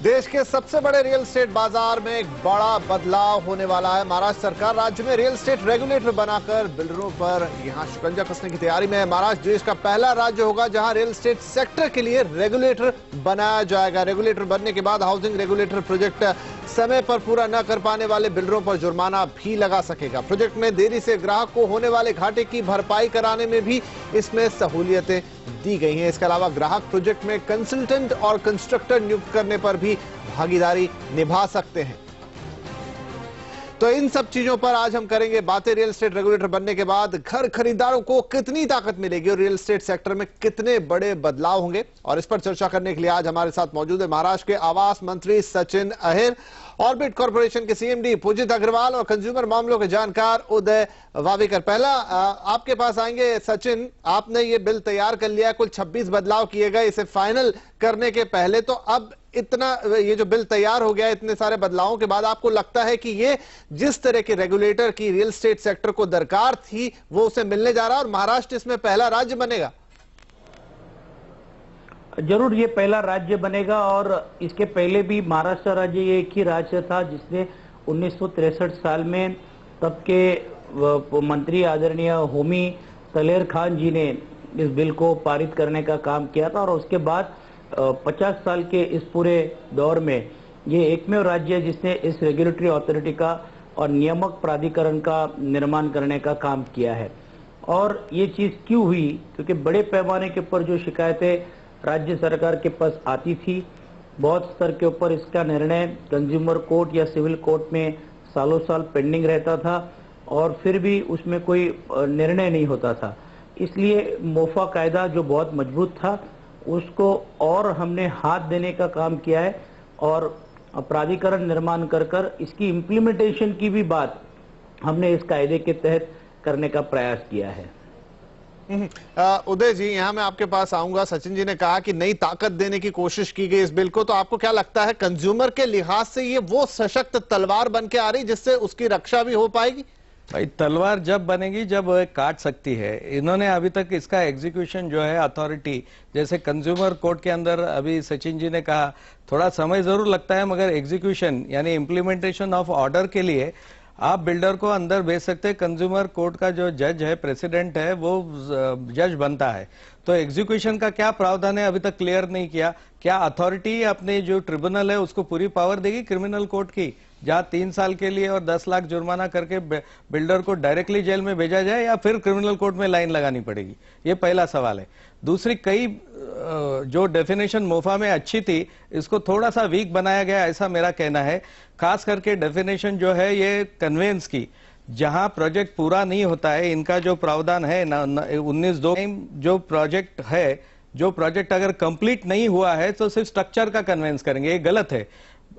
देश के सबसे बड़े रियल एस्टेट बाजार में एक बड़ा बदलाव होने वाला है। महाराष्ट्र सरकार राज्य में रियल एस्टेट रेगुलेटर बनाकर बिल्डरों पर यहां शिकंजा कसने की तैयारी में है। महाराष्ट्र देश का पहला राज्य होगा जहां रियल एस्टेट सेक्टर के लिए रेगुलेटर बनाया जाएगा। रेगुलेटर बनने के बाद हाउसिंग रेगुलेटर प्रोजेक्ट समय पर पूरा न कर पाने वाले बिल्डरों पर जुर्माना भी लगा सकेगा। प्रोजेक्ट में देरी से ग्राहक को होने वाले घाटे की भरपाई कराने में भी इसमें सहूलियतें दी गई हैं। इसके अलावा ग्राहक प्रोजेक्ट में कंसल्टेंट और कंस्ट्रक्टर नियुक्त करने पर भी भागीदारी निभा सकते हैं। तो इन सब चीजों पर आज हम करेंगे बातें। रियल एस्टेट रेगुलेटर बनने के बाद घर खरीदारों को कितनी ताकत मिलेगी और रियल एस्टेट सेक्टर में कितने बड़े बदलाव होंगे, और इस पर चर्चा करने के लिए आज हमारे साथ मौजूद है महाराष्ट्र के आवास मंत्री सचिन अहिर, ऑर्बिट कॉर्पोरेशन के सीएमडी पूजित अग्रवाल और कंज्यूमर मामलों के जानकार उदय वावेकर। पहला आपके पास आएंगे सचिन, आपने ये बिल तैयार कर लिया है, कुल 26 बदलाव किए गए इसे फाइनल करने के पहले। तो अब इतना ये जो बिल तैयार हो गया इतने सारे बदलावों के बाद आपको लगता है कि ये जिस तरह के रेगुलेटर की रियल एस्टेट सेक्टर को दरकार थी वो उसे मिलने जा रहा है और महाराष्ट्र इसमें पहला राज्य बनेगा? जरूर ये पहला राज्य बनेगा, और इसके पहले भी महाराष्ट्र राज्य ये एक ही राज्य था जिसने 1963 साल में तब के मंत्री आदरणीय होमी तलेर खान जी ने इस बिल को पारित करने का काम किया था। और उसके बाद 50 साल के इस पूरे दौर में ये एकमेव राज्य है जिसने इस रेगुलेटरी अथॉरिटी का और नियामक प्राधिकरण का निर्माण करने का काम किया है। और ये चीज क्यों हुई? क्योंकि बड़े पैमाने के ऊपर जो शिकायतें राज्य सरकार के पास आती थी, बहुत स्तर के ऊपर इसका निर्णय कंज्यूमर कोर्ट या सिविल कोर्ट में सालों साल पेंडिंग रहता था और फिर भी उसमें कोई निर्णय नहीं होता था। इसलिए मोफा कायदा जो बहुत मजबूत था उसको और हमने हाथ देने का काम किया है और प्राधिकरण निर्माण कर इसकी इम्प्लीमेंटेशन की भी बात हमने इस कायदे के तहत करने का प्रयास किया है। उदय जी, यहां मैं आपके पास आऊंगा। सचिन जी ने कहा कि नई ताकत देने की कोशिश की गई इस बिल को, तो आपको क्या लगता है कंज्यूमर के लिहाज से ये वो सशक्त तलवार बन के आ रही जिससे उसकी रक्षा भी हो पाएगी? भाई, तलवार जब बनेगी जब काट सकती है। इन्होंने अभी तक इसका एग्जीक्यूशन जो है अथॉरिटी, जैसे कंज्यूमर कोर्ट के अंदर अभी सचिन जी ने कहा थोड़ा समय जरूर लगता है, मगर एग्जीक्यूशन यानी इम्प्लीमेंटेशन ऑफ ऑर्डर के लिए आप बिल्डर को अंदर भेज सकते हैं। कंज्यूमर कोर्ट का जो जज है, प्रेसिडेंट है, वो जज बनता है। तो एग्जीक्यूशन का क्या प्रावधान है अभी तक क्लियर नहीं किया। क्या अथॉरिटी अपने जो ट्रिब्यूनल है उसको पूरी पावर देगी क्रिमिनल कोर्ट की, जहां 3 साल के लिए और 10 लाख जुर्माना करके बिल्डर को डायरेक्टली जेल में भेजा जाए, या फिर क्रिमिनल कोर्ट में लाइन लगानी पड़ेगी? ये पहला सवाल है। दूसरी, कई जो डेफिनेशन मोफा में अच्छी थी इसको थोड़ा सा वीक बनाया गया, ऐसा मेरा कहना है। खास करके डेफिनेशन जो है ये कन्वेंस की, जहां प्रोजेक्ट पूरा नहीं होता है, इनका जो प्रावधान है 19(2) जो प्रोजेक्ट है, जो प्रोजेक्ट अगर कंप्लीट नहीं हुआ है तो सिर्फ स्ट्रक्चर का कन्वेंस करेंगे। ये गलत है।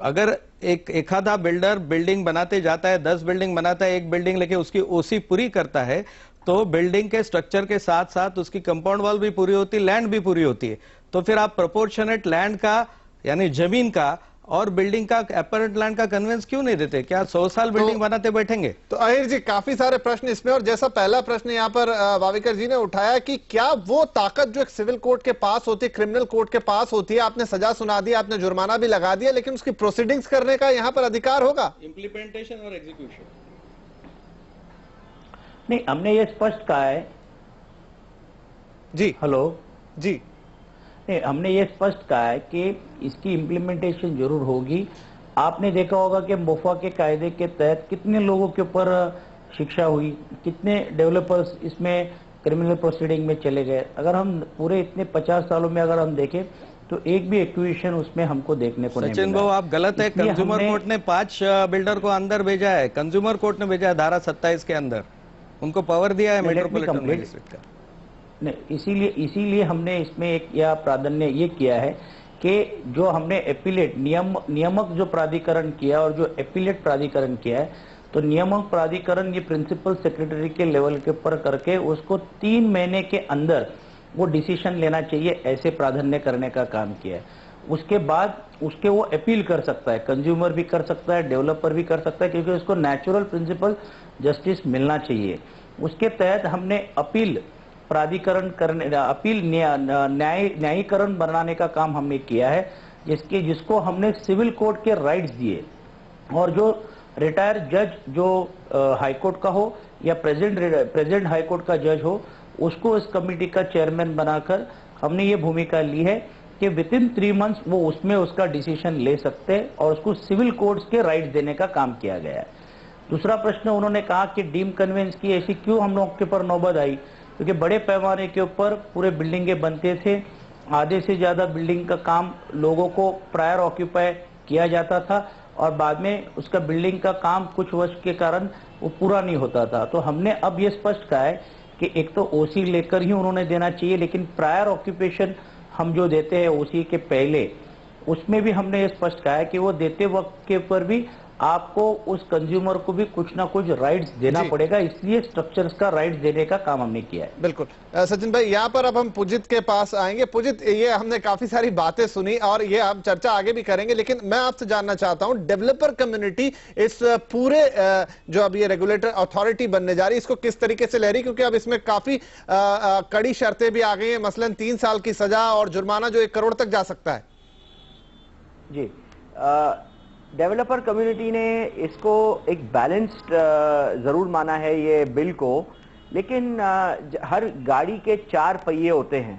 अगर एक आधा बिल्डर बिल्डिंग बनाते जाता है, 10 बिल्डिंग बनाता है, एक बिल्डिंग लेके उसकी ओसी पूरी करता है, तो बिल्डिंग के स्ट्रक्चर के साथ साथ उसकी कंपाउंड वॉल भी पूरी होती है, लैंड भी पूरी होती है। तो फिर आप प्रोपोर्शनेट लैंड का यानी जमीन का और बिल्डिंग का अपरेंट लैंड का कन्वेंस क्यों नहीं देते? क्या 100 साल बिल्डिंग बनाते बैठेंगे? तो अहिर जी, काफी सारे प्रश्न इसमें, और जैसा पहला प्रश्न यहाँ पर वावेकर जी ने उठाया कि क्या वो ताकत जो एक सिविल कोर्ट के पास होती है, क्रिमिनल कोर्ट के पास होती है, आपने सजा सुना दी, आपने जुर्माना भी लगा दिया, लेकिन उसकी प्रोसीडिंग्स करने का यहाँ पर अधिकार होगा? इम्प्लीमेंटेशन और एग्जीक्यूशन नहीं, हमने ये स्पष्ट कहा है जी। हेलो जी, नहीं, हमने ये स्पष्ट कहा है कि इसकी इम्प्लीमेंटेशन जरूर होगी। आपने देखा होगा कि मोफा के कायदे के तहत कितने लोगों के ऊपर शिक्षा हुई, कितने डेवलपर्स इसमें क्रिमिनल प्रोसीडिंग में चले गए। अगर हम पूरे इतने 50 सालों में अगर हम देखें तो एक भी एक्विजिशन उसमें हमको देखने को नहीं मिला। सचिन भाऊ, आप गलत है। कंज्यूमर कोर्ट ने 5 बिल्डर को अंदर भेजा है। कंज्यूमर कोर्ट ने भेजा है धारा 27 के अंदर, उनको पावर दिया है मेट्रोपॉलिटन मजिस्ट्रेट का। नहीं, इसीलिए हमने इसमें एक या प्राधान्य ये किया है कि जो हमने एपिलेट नियामक जो प्राधिकरण किया और जो एपिलेट प्राधिकरण किया है, तो नियामक प्राधिकरण ये प्रिंसिपल सेक्रेटरी के लेवल के ऊपर करके उसको 3 महीने के अंदर वो डिसीजन लेना चाहिए, ऐसे प्राधान्य करने का काम किया है। उसके बाद उसके वो अपील कर सकता है, कंज्यूमर भी कर सकता है, डेवलपर भी कर सकता है, क्योंकि उसको नेचुरल प्रिंसिपल जस्टिस मिलना चाहिए। उसके तहत हमने अपील प्राधिकरण करने, अपील न्यायीकरण बनाने का काम हमने किया है, जिसको हमने सिविल कोर्ट के राइट्स दिए, और जो रिटायर्ड जज जो हाई कोर्ट का हो या प्रेसिडेंट हाई कोर्ट का जज हो, उसको इस कमेटी का चेयरमैन बनाकर हमने ये भूमिका ली है कि विद इन 3 मंथ्स वो उसमें उसका डिसीजन ले सकते हैं, और उसको सिविल कोर्ट्स के राइट देने का काम किया गया है। दूसरा प्रश्न उन्होंने कहा कि डीम कन्वेंस की ऐसी क्यों हम लोग के ऊपर नौबत आई, क्योंकि बड़े पैमाने के ऊपर पूरे बिल्डिंगें बनते थे, आधे से ज्यादा बिल्डिंग का काम लोगों को प्रायर ऑक्यूपाई किया जाता था, और बाद में उसका बिल्डिंग का काम कुछ वर्ष के कारण वो पूरा नहीं होता था। तो हमने अब ये स्पष्ट कहा है कि एक तो ओसी लेकर ही उन्होंने देना चाहिए, लेकिन प्रायर ऑक्यूपेशन हम जो देते हैं ओसी के पहले, उसमें भी हमने ये स्पष्ट कहा है कि वो देते वक्त के ऊपर भी आपको उस कंज्यूमर को भी कुछ ना कुछ राइट्स देना पड़ेगा, इसलिए स्ट्रक्चर्स का राइट्स देने का काम हमने किया है। बिल्कुल। सचिन भाई, यहाँ पर अब हम पुजित के पास आएंगे। पुजित, ये हमने काफी सारी बातें सुनी और ये हम चर्चा आगे भी करेंगे, लेकिन मैं आपसे जानना चाहता हूँ डेवलपर कम्युनिटी इस पूरे जो अब ये रेगुलेटर अथॉरिटी बनने जा रही है, इसको किस तरीके से ले रही, क्योंकि अब इसमें काफी कड़ी शर्तें भी आ गई है, मसलन 3 साल की सजा और जुर्माना जो 1 करोड़ तक जा सकता है। जी, डेवलपर कम्युनिटी ने इसको एक बैलेंस्ड जरूर माना है ये बिल को, लेकिन हर गाड़ी के 4 पहिए होते हैं।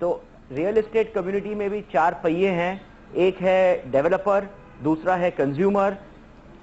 तो रियल एस्टेट कम्युनिटी में भी 4 पहिए हैं, एक है डेवलपर, दूसरा है कंज्यूमर,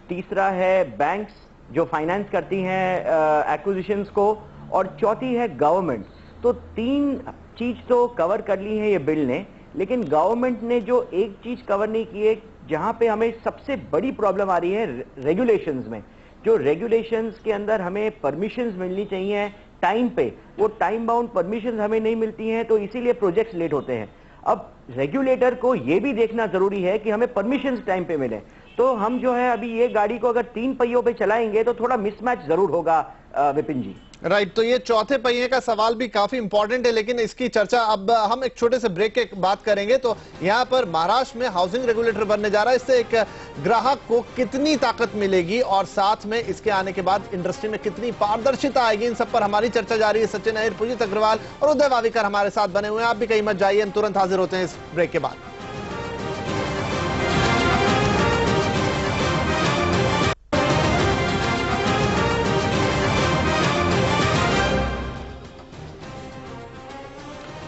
तीसरा है बैंक्स जो फाइनेंस करती हैं एक्विजिशंस को, और चौथी है गवर्नमेंट। तो 3 चीज तो कवर कर ली है ये बिल ने, लेकिन गवर्नमेंट ने जो एक चीज कवर नहीं की है, जहां पे हमें सबसे बड़ी प्रॉब्लम आ रही है रेगुलेशंस में। जो रेगुलेशंस के अंदर हमें परमिशंस मिलनी चाहिए टाइम पे, वो टाइम बाउंड परमिशंस हमें नहीं मिलती हैं, तो इसीलिए प्रोजेक्ट्स लेट होते हैं। अब रेगुलेटर को ये भी देखना जरूरी है कि हमें परमिशंस टाइम पे मिले। तो हम जो है अभी ये गाड़ी को अगर 3 पहियों पे चलाएंगे तो थोड़ा मिसमैच जरूर होगा विपिन जी। राइट, तो ये चौथे पहिए का सवाल भी काफी इंपॉर्टेंट है, लेकिन इसकी चर्चा अब हम एक छोटे से ब्रेक के बात करेंगे। तो यहाँ पर महाराष्ट्र में हाउसिंग रेगुलेटर बनने जा रहा है, इससे एक ग्राहक को कितनी ताकत मिलेगी और साथ में इसके आने के बाद इंडस्ट्री में कितनी पारदर्शिता आएगी, इन सब पर हमारी चर्चा जारी है। सचिन अहिर, पुजित अग्रवाल और उदय वावीकर हमारे साथ बने हुए हैं। आप भी कहीं मत जाइए, हम तुरंत हाजिर होते हैं इस ब्रेक के बाद।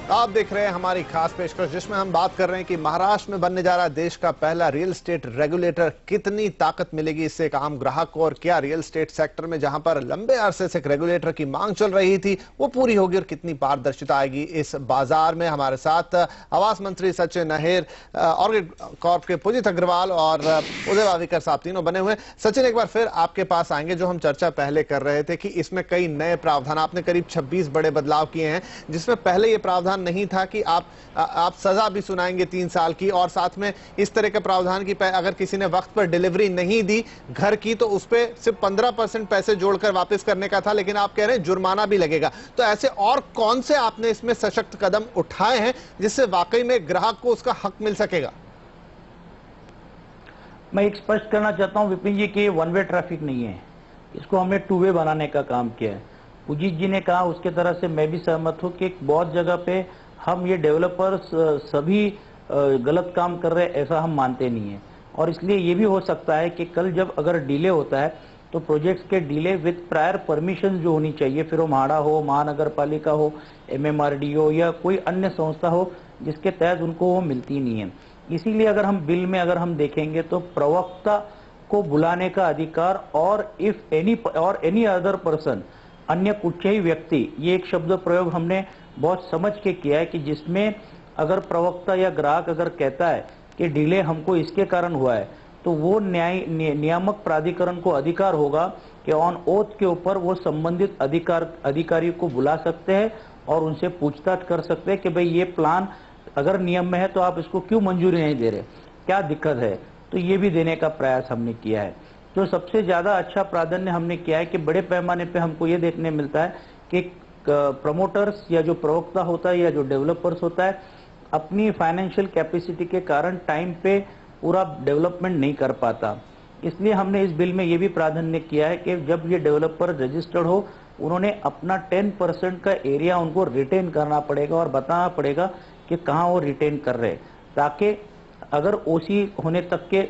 आप देख रहे हैं हमारी खास पेशकश, जिसमें हम बात कर रहे हैं कि महाराष्ट्र में बनने जा रहा है देश का पहला रियल एस्टेट रेगुलेटर। कितनी ताकत मिलेगी इससे एक आम ग्राहक को, और क्या रियल एस्टेट सेक्टर में जहां पर लंबे अरसे से एक रेगुलेटर की मांग चल रही थी वो पूरी होगी, और कितनी पारदर्शिता आएगी इस बाजार में। हमारे साथ आवास मंत्री सचिन अहिर, ऑर्किड कॉर्प के पुजित अग्रवाल और उदय वावीकर साहब तीनों बने हुए। सचिन, एक बार फिर आपके पास आएंगे। जो हम चर्चा पहले कर रहे थे कि इसमें कई नए प्रावधान, आपने करीब 26 बड़े बदलाव किए हैं, जिसमें पहले ये प्रावधान नहीं था कि आप सजा भी सुनाएंगे 3 साल की, और साथ में इस तरह के प्रावधान की अगर किसी ने वक्त पर डिलीवरी नहीं दी घर की तो उस पर सिर्फ 15% पैसे जोड़कर वापस करने का था, लेकिन आप कह रहे हैं जुर्माना भी लगेगा। तो ऐसे और कौन से आपने इसमें सशक्त कदम उठाए हैं जिससे वाकई में ग्राहक को उसका हक मिल सकेगा? मैं एक स्पष्ट करना चाहता हूं विपिन जी कि 1 वे ट्रैफिक नहीं है, इसको हमने 2 वे बनाने का काम किया है। पुजीत जी ने कहा उसके तरह से मैं भी सहमत हूं कि बहुत जगह पे हम ये डेवलपर्स सभी गलत काम कर रहे हैं ऐसा हम मानते नहीं है, और इसलिए ये भी हो सकता है कि कल जब अगर डिले होता है तो प्रोजेक्ट्स के डिले विद प्रायर परमिशन जो होनी चाहिए, फिर वो म्हाडा हो, महानगर पालिका हो, MMRD हो या कोई अन्य संस्था हो, जिसके तहत उनको वो मिलती नहीं है। इसीलिए अगर हम बिल में अगर हम देखेंगे तो प्रवक्ता को बुलाने का अधिकार और इफ एनी अदर पर्सन, अन्य कुछ ही व्यक्ति, ये एक शब्द प्रयोग हमने बहुत समझ के किया है कि जिसमें अगर प्रवक्ता या ग्राहक अगर कहता है कि डिले हमको इसके कारण हुआ है, तो वो नियामक प्राधिकरण को अधिकार होगा कि ऑन ओथ के ऊपर वो संबंधित अधिकारी को बुला सकते हैं और उनसे पूछताछ कर सकते हैं कि भाई ये प्लान अगर नियम में है तो आप इसको क्यों मंजूरी नहीं दे रहे, क्या दिक्कत है। तो ये भी देने का प्रयास हमने किया है। तो सबसे ज्यादा अच्छा प्राधान्य हमने किया है कि बड़े पैमाने पे हमको ये देखने मिलता है कि प्रमोटर्स या जो प्रवक्ता होता है या जो डेवलपर्स होता है अपनी फाइनेंशियल कैपेसिटी के कारण टाइम पे पूरा डेवलपमेंट नहीं कर पाता। इसलिए हमने इस बिल में ये भी प्राधान्य किया है कि जब ये डेवलपर रजिस्टर्ड हो, उन्होंने अपना 10% का एरिया उनको रिटेन करना पड़ेगा और बताना पड़ेगा कि कहाँ वो रिटेन कर रहे हैं, ताकि अगर ओसी होने तक के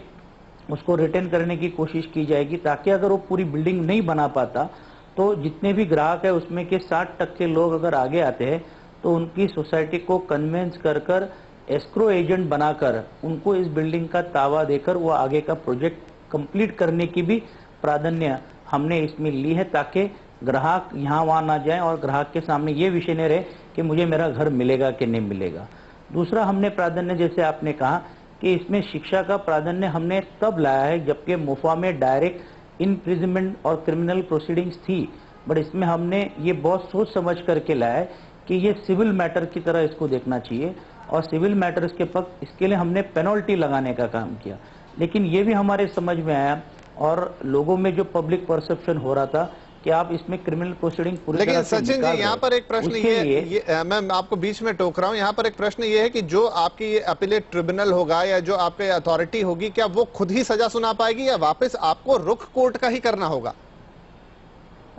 उसको रिटेन करने की कोशिश की जाएगी, ताकि अगर वो पूरी बिल्डिंग नहीं बना पाता तो जितने भी ग्राहक है उसमें के 60% लोग अगर आगे आते हैं तो उनकी सोसाइटी को कन्वेंस कर कर एस्क्रो एजेंट बनाकर उनको इस बिल्डिंग का तावा देकर वो आगे का प्रोजेक्ट कंप्लीट करने की भी प्राधान्य हमने इसमें ली है, ताकि ग्राहक यहाँ वहाँ ना जाए और ग्राहक के सामने ये विषय नहीं रहे कि मुझे मेरा घर मिलेगा कि नहीं मिलेगा। दूसरा हमने प्राधान्य, जैसे आपने कहा कि इसमें शिक्षा का प्राधान्य हमने तब लाया है जबकि मोफा में डायरेक्ट इम्प्रिजनमेंट और क्रिमिनल प्रोसीडिंग्स थी, बट इसमें हमने ये बहुत सोच समझ करके लाया है कि ये सिविल मैटर की तरह इसको देखना चाहिए और सिविल मैटर्स के पक्ष इसके लिए हमने पेनल्टी लगाने का काम किया। लेकिन ये भी हमारे समझ में आया और लोगों में जो पब्लिक परसेप्शन हो रहा था कि आप इसमें क्रिमिनल प्रोसीडिंग पूरी लेकिन तरह से सचिन जी, निकाल यहाँ रहे पर एक प्रश्न उसके लिए ये मैं आपको बीच में टोक रहा हूँ। यहाँ पर एक प्रश्न ये है कि जो आपकी ये अपीलेट ट्रिब्यूनल होगा या जो आपके अथॉरिटी होगी, क्या वो खुद ही सजा सुना पाएगी या वापस आपको रुख कोर्ट का ही करना होगा?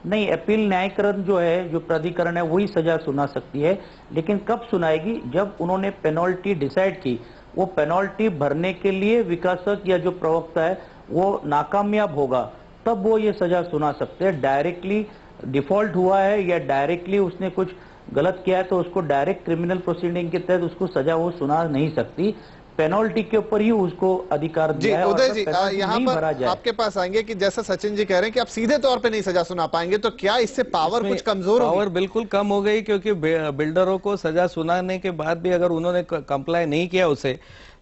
नहीं, अपील न्यायीकरण जो है, जो प्राधिकरण है, वही सजा सुना सकती है। लेकिन कब सुनाएगी? जब उन्होंने पेनल्टी डिसाइड की, वो पेनल्टी भरने के लिए विकासक या जो प्रवक्ता है वो नाकामयाब होगा, तब वो ये सजा सुना सकते हैं। डायरेक्टली डिफॉल्ट हुआ है या डायरेक्टली उसने कुछ गलत किया है तो उसको डायरेक्ट क्रिमिनल प्रोसीडिंग के तहत उसको सजा वो सुना नहीं सकती। पेनल्टी के ऊपर ही उसको अधिकार दिया है। उदय जी, यहाँ पर आपके पास आएंगे कि जैसा सचिन जी कह रहे हैं कि आप सीधे तौर पे नहीं सजा सुना पाएंगे, तो क्या इससे पावर कुछ कमजोर होगी? पावर बिल्कुल कम हो गई, क्योंकि बिल्डरों को सजा सुनाने के बाद भी अगर उन्होंने कंप्लाई नहीं किया उसे,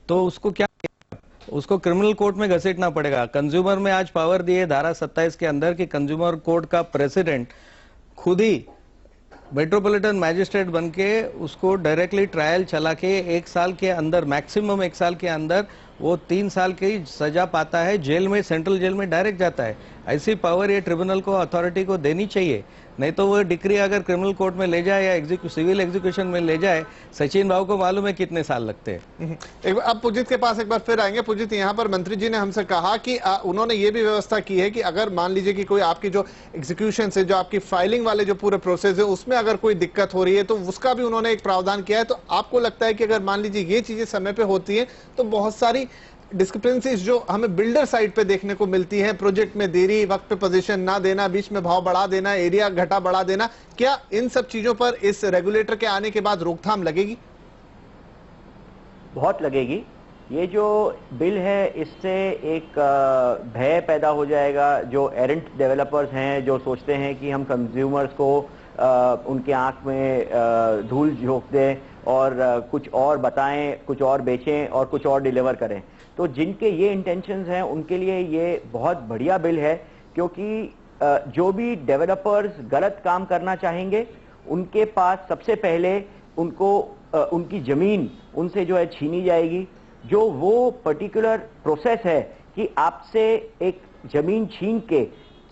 तो उसको क्या, उसको क्रिमिनल कोर्ट में घसीटना पड़ेगा। कंज्यूमर में आज पावर दी है धारा 27 के अंदर कि कंज्यूमर कोर्ट का प्रेसिडेंट खुद ही मेट्रोपॉलिटन मैजिस्ट्रेट बनके उसको डायरेक्टली ट्रायल चला के 1 साल के अंदर, मैक्सिमम 1 साल के अंदर वो 3 साल की सजा पाता है, जेल में, सेंट्रल जेल में डायरेक्ट जाता है। ऐसी पावर ये ट्रिब्यूनल को, अथॉरिटी को देनी चाहिए। नहीं तो वो डिक्री अगर क्रिमिनल कोर्ट में ले जाए या सिविल एग्जीक्यूशन में ले जाए, सचिन राव को मालूम है कितने साल लगते हैं। एक अब पुजित के पास एक बार फिर आएंगे। पुजित, यहाँ पर मंत्री जी ने हमसे कहा कि उन्होंने ये भी व्यवस्था की है कि अगर मान लीजिए कि कोई आपकी जो एग्जीक्यूशन से, जो आपकी फाइलिंग वाले जो पूरे प्रोसेस है उसमें अगर कोई दिक्कत हो रही है तो उसका भी उन्होंने एक प्रावधान किया है। तो आपको लगता है कि अगर मान लीजिए ये चीजें समय पे होती है तो बहुत सारी डिस्क्रिपेंसीज जो हमें बिल्डर साइड पे देखने को मिलती है, प्रोजेक्ट में देरी, वक्त पे पोजीशन ना देना, बीच में भाव बढ़ा देना, एरिया घटा बढ़ा देना, क्या इन सब चीजों पर इस रेगुलेटर के आने के बाद रोकथाम लगेगी? बहुत लगेगी। ये जो बिल है इससे एक भय पैदा हो जाएगा। जो एरेंट डेवलपर्स हैं, जो सोचते हैं कि हम कंज्यूमर्स को उनके आंख में धूल झोंक दें और कुछ और बताएं, कुछ और बेचें और कुछ और डिलीवर करें, तो जिनके ये इंटेंशंस हैं उनके लिए ये बहुत बढ़िया बिल है। क्योंकि जो भी डेवलपर्स गलत काम करना चाहेंगे उनके पास सबसे पहले उनको उनकी जमीन उनसे जो है छीनी जाएगी। जो वो पर्टिकुलर प्रोसेस है कि आपसे एक जमीन छीन के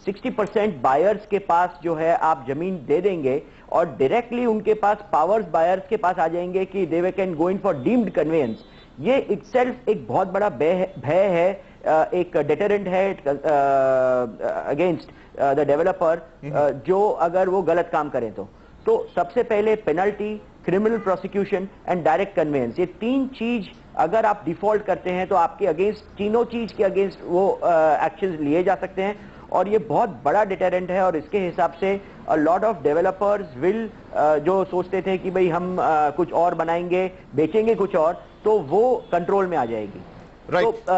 60% बायर्स के पास जो है आप जमीन दे देंगे और डायरेक्टली उनके पास पावर्स बायर्स के पास आ जाएंगे कि they can go in for deemed conveyance. ये इटसेल्फ एक बहुत बड़ा भय है, एक डेटरेंट है अगेंस्ट द डेवलपर, जो अगर वो गलत काम करें तो सबसे पहले penalty, criminal prosecution and direct conveyance, ये 3 चीज अगर आप डिफॉल्ट करते हैं तो आपके अगेंस्ट, तीनों चीज के अगेंस्ट वो एक्शन लिए जा सकते हैं और ये बहुत बड़ा डिटरेंट है। और इसके हिसाब से a lot of developers will, जो सोचते थे कि भाई हम कुछ और बनाएंगे, बेचेंगे कुछ और, तो वो कंट्रोल में आ जाएगी। Right. So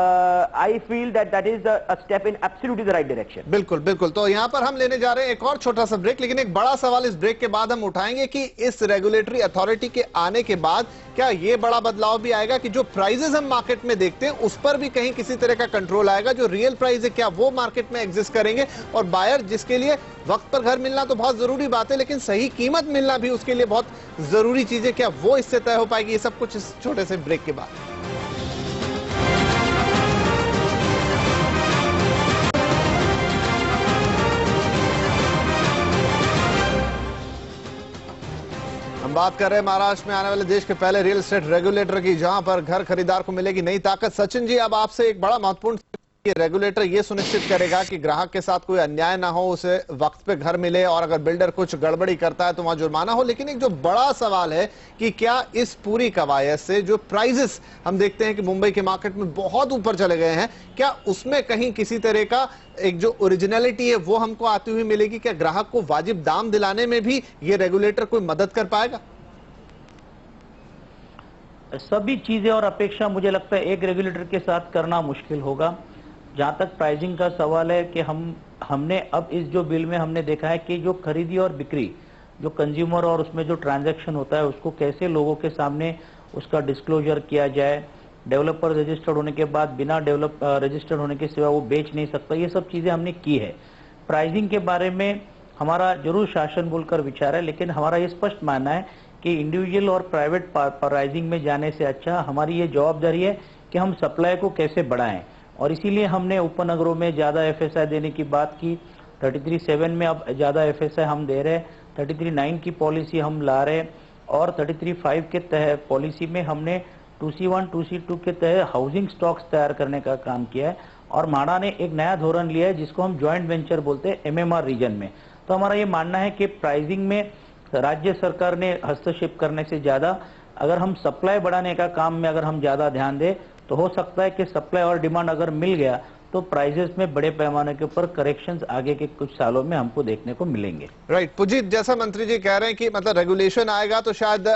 I feel that is a step in absolutely the right direction. बिल्कुल बिल्कुल। तो यहाँ पर हम लेने जा रहे हैं एक और छोटा सा ब्रेक, लेकिन एक बड़ा सवाल इस ब्रेक के बाद हम उठाएंगे कि इस रेगुलेटरी अथॉरिटी के आने के बाद क्या ये बड़ा बदलाव भी आएगा कि जो प्राइजेस हम मार्केट में देखते हैं उस पर भी कहीं किसी तरह का कंट्रोल आएगा? जो रियल प्राइस है क्या वो मार्केट में एग्जिस्ट करेंगे? और बायर जिसके लिए वक्त पर घर मिलना तो बहुत जरूरी बात है, लेकिन सही कीमत मिलना भी उसके लिए बहुत जरूरी चीज है, क्या वो इससे तय हो पाएगी? ये सब कुछ इस छोटे से ब्रेक के बाद। बात कर रहे हैं महाराष्ट्र में आने वाले देश के पहले रियल एस्टेट रेगुलेटर की, जहां पर घर खरीदार को मिलेगी नई ताकत। सचिन जी, अब आपसे एक बड़ा महत्वपूर्ण ये रेगुलेटर ये सुनिश्चित करेगा कि ग्राहक के साथ कोई अन्याय ना हो, उसे वक्त पे घर मिले और अगर बिल्डर कुछ गड़बड़ी करता है तो वहां जुर्माना हो। लेकिन एक जो बड़ा सवाल है कि क्या इस पूरी कवायद से जो प्राइजेस हम देखते हैं कि मुंबई के मार्केट में बहुत ऊपर चले गए हैं, क्या उसमें कहीं किसी तरह का एक जो ओरिजिनलिटी है वो हमको आती हुई मिलेगी? क्या ग्राहक को वाजिब दाम दिलाने में भी ये रेगुलेटर कोई मदद कर पाएगा? सभी चीजें और अपेक्षा मुझे लगता है एक रेगुलेटर के साथ करना मुश्किल होगा। जहां तक प्राइसिंग का सवाल है कि हमने अब इस जो बिल में हमने देखा है कि जो खरीदी और बिक्री, जो कंज्यूमर और उसमें जो ट्रांजैक्शन होता है उसको कैसे लोगों के सामने उसका डिस्क्लोजर किया जाए, डेवलपर रजिस्टर्ड होने के बाद बिना रजिस्टर्ड होने के सिवा वो बेच नहीं सकता, ये सब चीजें हमने की है। प्राइसिंग के बारे में हमारा जरूर शासन बोलकर विचार है, लेकिन हमारा ये स्पष्ट मानना है कि इंडिविजुअल और प्राइवेट प्राइसिंग में जाने से अच्छा हमारी ये जवाबदारी है कि हम सप्लाई को कैसे बढ़ाएं। और इसीलिए हमने उपनगरों में ज्यादा एफएसआई देने की बात की। 33.7 में अब ज्यादा एफएसआई हम दे रहे हैं, 33.9 की पॉलिसी हम ला रहे हैं और 33.5 के तहत पॉलिसी में हमने 2C1 2C2 के तहत हाउसिंग स्टॉक्स तैयार करने का काम किया है। और माडा ने एक नया धोरण लिया है जिसको हम ज्वाइंट वेंचर बोलते हैं एमएमआर रीजन में। तो हमारा ये मानना है कि प्राइसिंग में राज्य सरकार ने हस्तक्षेप करने से ज्यादा अगर हम सप्लाई बढ़ाने का काम में अगर हम ज्यादा ध्यान दें तो हो सकता है कि सप्लाई और डिमांड अगर मिल गया तो प्राइसेस में बड़े पैमाने के ऊपर करेक्शंस आगे के कुछ सालों में हमको देखने को मिलेंगे। राइट पुजीत, जैसा मंत्री जी कह रहे हैं कि मतलब रेगुलेशन आएगा तो शायद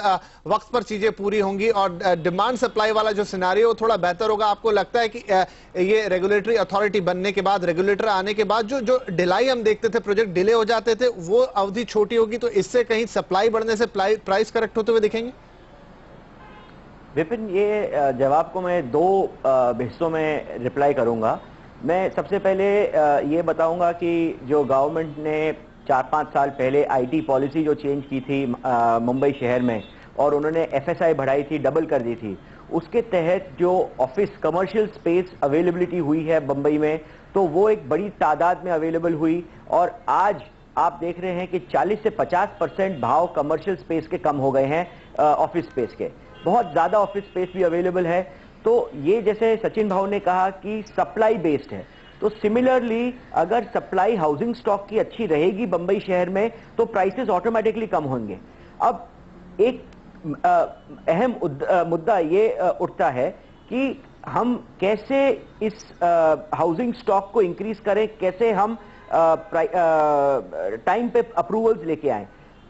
वक्त पर चीजें पूरी होंगी और डिमांड सप्लाई वाला जो सिनेरियो थोड़ा बेहतर होगा। आपको लगता है कि ये रेगुलेटरी अथॉरिटी बनने के बाद, रेगुलेटर आने के बाद जो डिलाई हम देखते थे, प्रोजेक्ट डिले हो जाते थे, वो अवधि छोटी होगी तो इससे कहीं सप्लाई बढ़ने से प्राइस करेक्ट होते हुए दिखेंगे? विपिन, ये जवाब को मैं दो हिस्सों में रिप्लाई करूंगा। मैं सबसे पहले ये बताऊंगा कि जो गवर्नमेंट ने 4-5 साल पहले आईटी पॉलिसी जो चेंज की थी मुंबई शहर में और उन्होंने एफएसआई बढ़ाई थी, डबल कर दी थी, उसके तहत जो ऑफिस कमर्शियल स्पेस अवेलेबिलिटी हुई है मुंबई में तो वो एक बड़ी तादाद में अवेलेबल हुई। और आज आप देख रहे हैं कि 40 से 50% भाव कमर्शियल स्पेस के कम हो गए हैं ऑफिस स्पेस के। बहुत ज्यादा ऑफिस स्पेस भी अवेलेबल है। तो ये जैसे सचिन भाव ने कहा कि सप्लाई बेस्ड है, तो सिमिलरली अगर सप्लाई हाउसिंग स्टॉक की अच्छी रहेगी बंबई शहर में तो प्राइसेस ऑटोमेटिकली कम होंगे। अब एक अहम मुद्दा ये उठता है कि हम कैसे इस हाउसिंग स्टॉक को इंक्रीज करें, कैसे हम टाइम पे अप्रूवल्स लेके आए।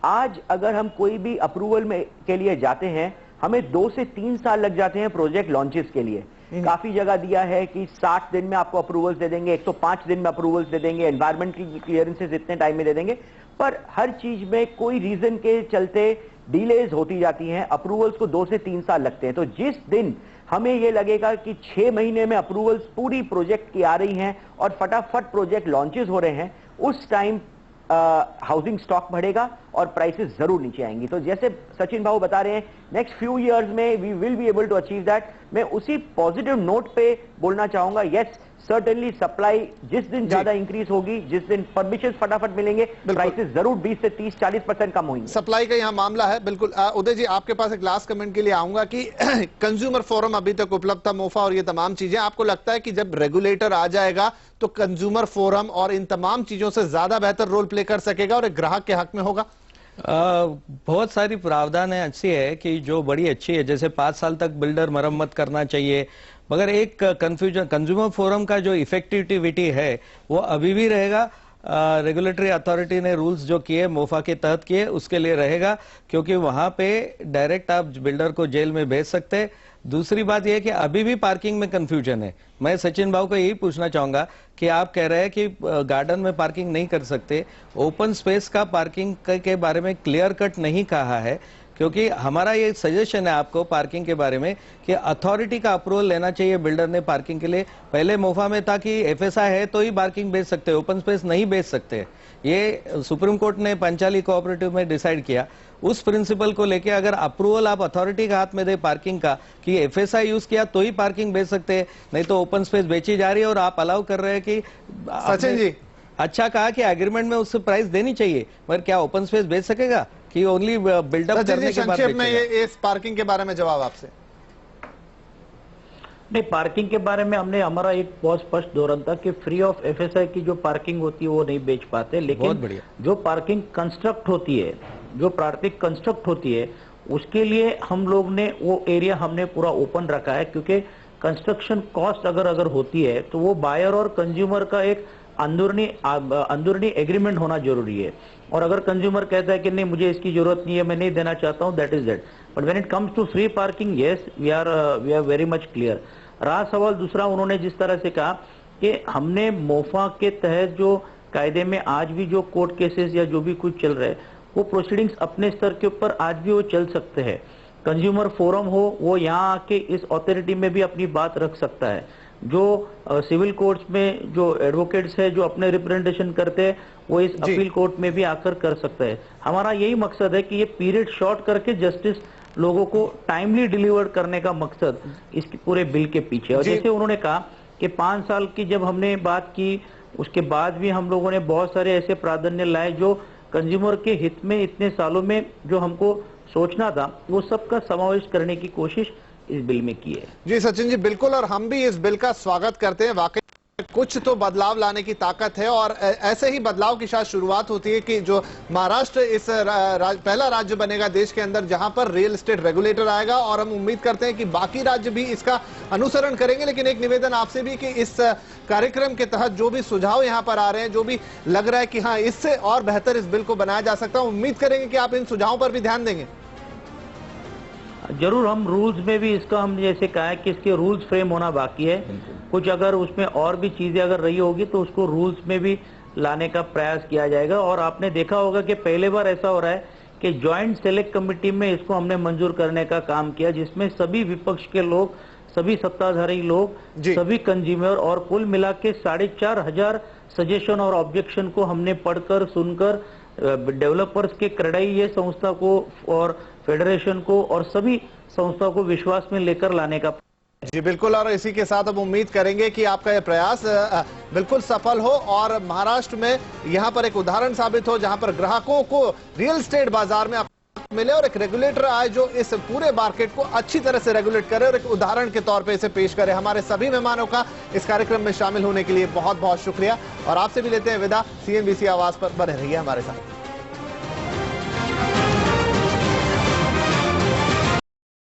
आज अगर हम कोई भी अप्रूवल में के लिए जाते हैं हमें 2 से 3 साल लग जाते हैं प्रोजेक्ट लॉन्चेस के लिए। काफी जगह दिया है कि 60 दिन में आपको अप्रूवल्स दे देंगे, 105 दिन में अप्रूवल्स दे देंगे, एनवायरमेंटल क्लियरेंसेस इतने टाइम में दे देंगे, पर हर चीज में कोई रीजन के चलते डिलेज होती जाती हैं। अप्रूवल्स को 2 से 3 साल लगते हैं। तो जिस दिन हमें यह लगेगा कि 6 महीने में अप्रूवल्स पूरी प्रोजेक्ट की आ रही हैं और फटाफट प्रोजेक्ट लॉन्चेस हो रहे हैं, उस टाइम हाउसिंग स्टॉक बढ़ेगा और प्राइसेस जरूर नीचे आएंगी। तो जैसे सचिन भाऊ बता रहे हैं नेक्स्ट फ्यू इयर्स में we will be able to achieve that. मैं उसी पॉजिटिव नोट पे बोलना चाहूंगा, यस सर्टेनली सप्लाई जिस दिन ज्यादा इंक्रीज होगी, जिस दिन परमिशन फटाफट मिलेंगे, प्राइसेस जरूर 20 से 30-40% कम होंगे। सप्लाई का यहाँ मामला है। बिल्कुल उदय जी, आपके पास एक लास्ट कमेंट के लिए आऊंगा कि कंज्यूमर फोरम अभी तक उपलब्ध था, मोफा और ये तमाम चीजें, आपको लगता है कि जब रेगुलेटर आ जाएगा तो कंज्यूमर फोरम और इन तमाम चीजों से ज्यादा बेहतर रोल प्ले कर सकेगा और एक ग्राहक के हक में होगा? बहुत सारी प्रावधान है अच्छी है कि जो बड़ी अच्छी है, जैसे 5 साल तक बिल्डर मरम्मत करना चाहिए, मगर एक कंफ्यूजन कंज्यूमर फोरम का जो इफेक्टिविटी है वो अभी भी रहेगा। रेगुलेटरी अथॉरिटी ने रूल्स जो किए मोफा के तहत किए उसके लिए रहेगा, क्योंकि वहां पे डायरेक्ट आप बिल्डर को जेल में भेज सकते। दूसरी बात यह है कि अभी भी पार्किंग में कंफ्यूजन है। मैं सचिन भाव को यही पूछना चाहूंगा कि आप कह रहे हैं कि गार्डन में पार्किंग नहीं कर सकते, ओपन स्पेस का पार्किंग के बारे में क्लियर कट नहीं कहा है, क्योंकि हमारा ये सजेशन है आपको पार्किंग के बारे में कि अथॉरिटी का अप्रूवल लेना चाहिए बिल्डर ने पार्किंग के लिए। पहले मोफा में था कि एफएसआई है तो ही पार्किंग बेच सकते, ओपन स्पेस नहीं बेच सकते। ये सुप्रीम कोर्ट ने पंचाली कोऑपरेटिव में डिसाइड किया। उस प्रिंसिपल को लेके अगर अप्रूवल आप अथॉरिटी के हाथ में दे पार्किंग का कि एफएसआई यूज किया तो ही पार्किंग बेच सकते हैं, नहीं तो ओपन स्पेस बेची जा रही है और आप अलाउ कर रहे हैं कि सचिन जी अच्छा कहा कि एग्रीमेंट में उससे प्राइस देनी चाहिए, मगर क्या ओपन स्पेस बेच सकेगा कि ओनली बिल्डअप करने के बाद? संक्षेप में ये इस पार्किंग के बारे में जवाब आपसे। नहीं, पार्किंग के बारे में हमने हमारा एक बहुत स्पष्ट धोरण था कि फ्री ऑफ एफएसआई की जो पार्किंग होती है वो नहीं बेच पाते, बहुत लेकिन बढ़िया। जो पार्किंग कंस्ट्रक्ट होती है, जो पार्किंग कंस्ट्रक्ट होती है, उसके लिए हम लोग ने वो एरिया हमने पूरा ओपन रखा है, क्योंकि कंस्ट्रक्शन कॉस्ट अगर होती है तो वो बायर और कंज्यूमर का एक अंदरूनी एग्रीमेंट होना जरूरी है। और अगर कंज्यूमर कहता है कि नहीं मुझे इसकी जरूरत नहीं है, मैं नहीं देना चाहता हूं, that is that. But when it comes to free parking, yes we are very much clear. रहा सवाल दूसरा, उन्होंने जिस तरह से कहा कि हमने मोफा के तहत जो कायदे में आज भी जो कोर्ट केसेस या जो भी कुछ चल रहा है, वो प्रोसीडिंग्स अपने स्तर के ऊपर आज भी वो चल सकते हैं। कंज्यूमर फोरम हो, वो यहाँ आके इस अथॉरिटी में भी अपनी बात रख सकता है। जो सिविल कोर्ट्स में जो एडवोकेट्स है जो अपने रिप्रेजेंटेशन करते हैं, वो इस अपील कोर्ट में भी आकर कर सकते हैं। हमारा यही मकसद है कि ये पीरियड शॉर्ट करके जस्टिस लोगों को टाइमली डिलीवर करने का मकसद इस पूरे बिल के पीछे। और जैसे उन्होंने कहा कि 5 साल की जब हमने बात की, उसके बाद भी हम लोगों ने बहुत सारे ऐसे प्राधान्य लाए जो कंज्यूमर के हित में इतने सालों में जो हमको सोचना था, वो सबका समावेश करने की कोशिश इस बिल में की है। जी सचिन जी, बिल्कुल, और हम भी इस बिल का स्वागत करते हैं। वाकई कुछ तो बदलाव लाने की ताकत है, और ऐसे ही बदलाव की शायद शुरुआत होती है कि जो महाराष्ट्र इस पहला राज्य बनेगा देश के अंदर जहां पर रियल एस्टेट रेगुलेटर आएगा, और हम उम्मीद करते हैं कि बाकी राज्य भी इसका अनुसरण करेंगे। लेकिन एक निवेदन आपसे भी कि इस कार्यक्रम के तहत जो भी सुझाव यहां पर आ रहे हैं, जो भी लग रहा है कि हाँ इससे और बेहतर इस बिल को बनाया जा सकता है, उम्मीद करेंगे कि आप इन सुझावों पर भी ध्यान देंगे। जरूर, हम रूल्स में भी इसका हमने जैसे कहा है कि इसके रूल्स फ्रेम होना बाकी है। कुछ अगर उसमें और भी चीजें अगर रही होगी तो उसको रूल्स में भी लाने का प्रयास किया जाएगा। और आपने देखा होगा कि पहले बार ऐसा हो रहा है कि जॉइंट सेलेक्ट कमेटी में इसको हमने मंजूर करने का काम किया, जिसमें सभी विपक्ष के लोग, सभी सत्ताधारी लोग, सभी कंज्यूमर और कुल मिला के 4,500 सजेशन और ऑब्जेक्शन को हमने पढ़कर सुनकर डेवलपर्स के क्रेडाई संस्था को और फेडरेशन को और सभी संस्था को विश्वास में लेकर लाने का। जी बिल्कुल, और इसी के साथ अब उम्मीद करेंगे कि आपका यह प्रयास बिल्कुल सफल हो और महाराष्ट्र में यहां पर एक उदाहरण साबित हो जहां पर ग्राहकों को रियल एस्टेट बाजार में मिले और एक रेगुलेटर आए जो इस पूरे मार्केट को अच्छी तरह से रेगुलेट करे और एक उदाहरण के तौर पे इसे पेश करे। हमारे सभी मेहमानों का इस कार्यक्रम में शामिल होने के लिए बहुत बहुत शुक्रिया, और आपसे भी लेते हैं विदा। CNBC आवाज पर बने रहिए हमारे साथ।